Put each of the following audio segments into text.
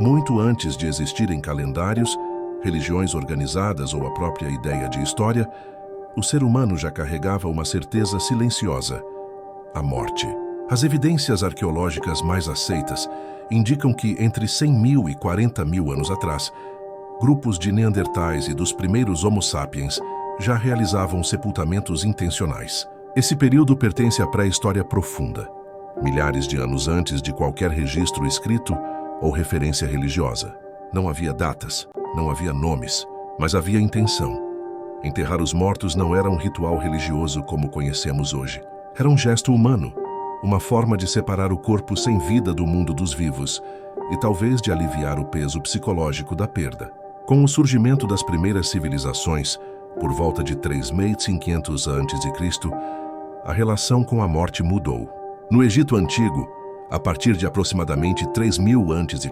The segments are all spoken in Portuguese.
Muito antes de existirem calendários, religiões organizadas ou a própria ideia de história, o ser humano já carregava uma certeza silenciosa: a morte. As evidências arqueológicas mais aceitas indicam que entre 100 mil e 40 mil anos atrás, grupos de neandertais e dos primeiros Homo sapiens já realizavam sepultamentos intencionais. Esse período pertence à pré-história profunda, milhares de anos antes de qualquer registro escrito ou referência religiosa. Não havia datas, não havia nomes, mas havia intenção. Enterrar os mortos não era um ritual religioso como conhecemos hoje. Era um gesto humano, uma forma de separar o corpo sem vida do mundo dos vivos e talvez de aliviar o peso psicológico da perda. Com o surgimento das primeiras civilizações, por volta de 3500 a.C., a relação com a morte mudou. No Egito Antigo, a partir de aproximadamente 3000 a.C.,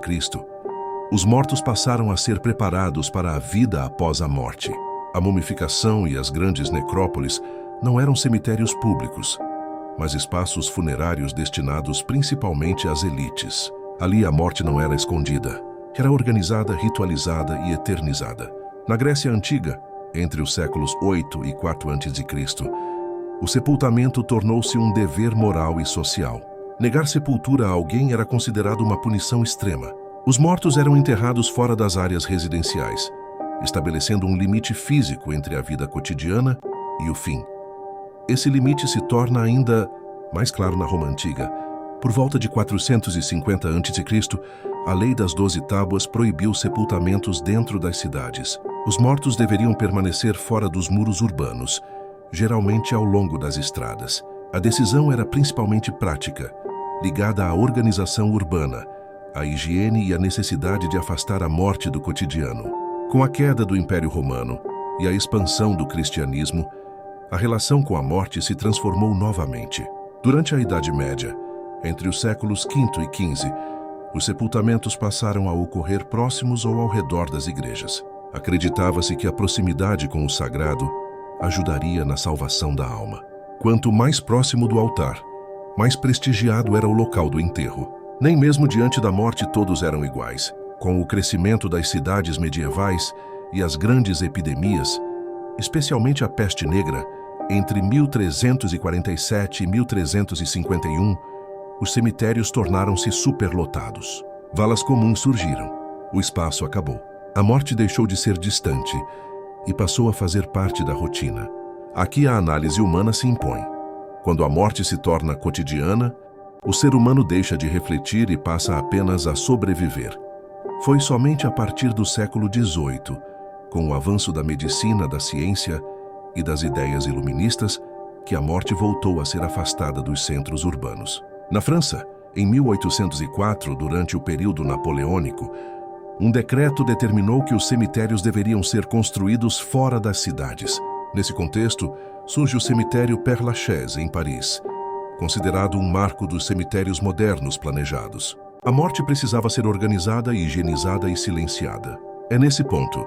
os mortos passaram a ser preparados para a vida após a morte. A mumificação e as grandes necrópolis não eram cemitérios públicos, mas espaços funerários destinados principalmente às elites. Ali a morte não era escondida, era organizada, ritualizada e eternizada. Na Grécia Antiga, entre os séculos 8 e 4 a.C., o sepultamento tornou-se um dever moral e social. Negar sepultura a alguém era considerado uma punição extrema. Os mortos eram enterrados fora das áreas residenciais, estabelecendo um limite físico entre a vida cotidiana e o fim. Esse limite se torna ainda mais claro na Roma Antiga. Por volta de 450 a.C., a Lei das 12 Tábuas proibiu sepultamentos dentro das cidades. Os mortos deveriam permanecer fora dos muros urbanos, geralmente ao longo das estradas. A decisão era principalmente prática, ligada à organização urbana, à higiene e à necessidade de afastar a morte do cotidiano. Com a queda do Império Romano e a expansão do cristianismo, a relação com a morte se transformou novamente. Durante a Idade Média, entre os séculos V e XV, os sepultamentos passaram a ocorrer próximos ou ao redor das igrejas. Acreditava-se que a proximidade com o sagrado ajudaria na salvação da alma. Quanto mais próximo do altar, mais prestigiado era o local do enterro. Nem mesmo diante da morte todos eram iguais. Com o crescimento das cidades medievais e as grandes epidemias, especialmente a peste negra, entre 1347 e 1351, os cemitérios tornaram-se superlotados. Valas comuns surgiram. O espaço acabou. A morte deixou de ser distante e passou a fazer parte da rotina. Aqui a análise humana se impõe. Quando a morte se torna cotidiana, o ser humano deixa de refletir e passa apenas a sobreviver. Foi somente a partir do século XVIII, com o avanço da medicina, da ciência e das ideias iluministas, que a morte voltou a ser afastada dos centros urbanos. Na França, em 1804, durante o período napoleônico, um decreto determinou que os cemitérios deveriam ser construídos fora das cidades. Nesse contexto, surge o cemitério Père-Lachaise, em Paris, considerado um marco dos cemitérios modernos planejados. A morte precisava ser organizada, higienizada e silenciada. É nesse ponto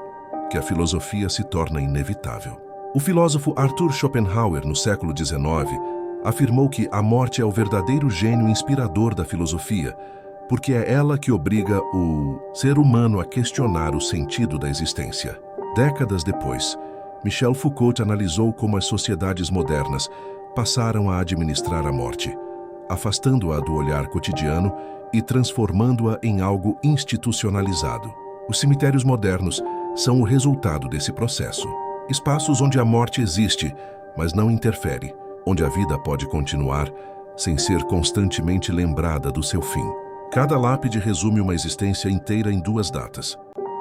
que a filosofia se torna inevitável. O filósofo Arthur Schopenhauer, no século XIX, afirmou que a morte é o verdadeiro gênio inspirador da filosofia, porque é ela que obriga o ser humano a questionar o sentido da existência. Décadas depois, Michel Foucault analisou como as sociedades modernas passaram a administrar a morte, afastando-a do olhar cotidiano e transformando-a em algo institucionalizado. Os cemitérios modernos são o resultado desse processo. Espaços onde a morte existe, mas não interfere, onde a vida pode continuar sem ser constantemente lembrada do seu fim. Cada lápide resume uma existência inteira em duas datas: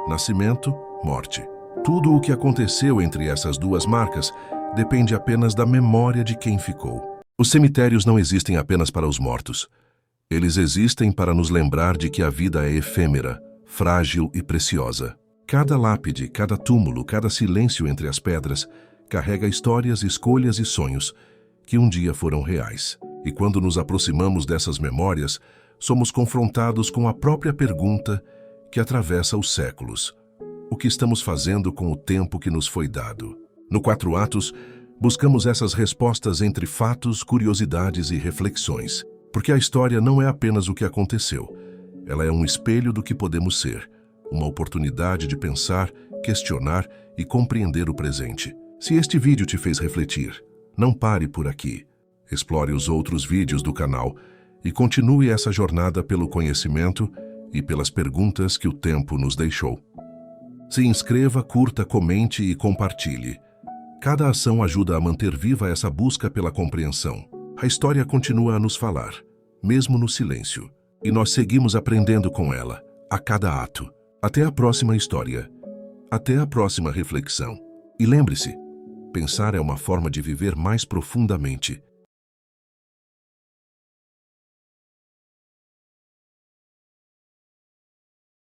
nascimento, morte. Tudo o que aconteceu entre essas duas marcas depende apenas da memória de quem ficou. Os cemitérios não existem apenas para os mortos. Eles existem para nos lembrar de que a vida é efêmera, frágil e preciosa. Cada lápide, cada túmulo, cada silêncio entre as pedras carrega histórias, escolhas e sonhos que um dia foram reais. E quando nos aproximamos dessas memórias, somos confrontados com a própria pergunta que atravessa os séculos: o que estamos fazendo com o tempo que nos foi dado? No Quatro Atos, buscamos essas respostas entre fatos, curiosidades e reflexões. Porque a história não é apenas o que aconteceu, Ela é um espelho do que podemos ser, uma oportunidade de pensar, questionar e compreender o presente. Se este vídeo te fez refletir, não pare por aqui. Explore os outros vídeos do canal e continue essa jornada pelo conhecimento e pelas perguntas que o tempo nos deixou. Se inscreva, curta, comente e compartilhe. Cada ação ajuda a manter viva essa busca pela compreensão. A história continua a nos falar, mesmo no silêncio, e nós seguimos aprendendo com ela, a cada ato. Até a próxima história. Até a próxima reflexão. E lembre-se, pensar é uma forma de viver mais profundamente.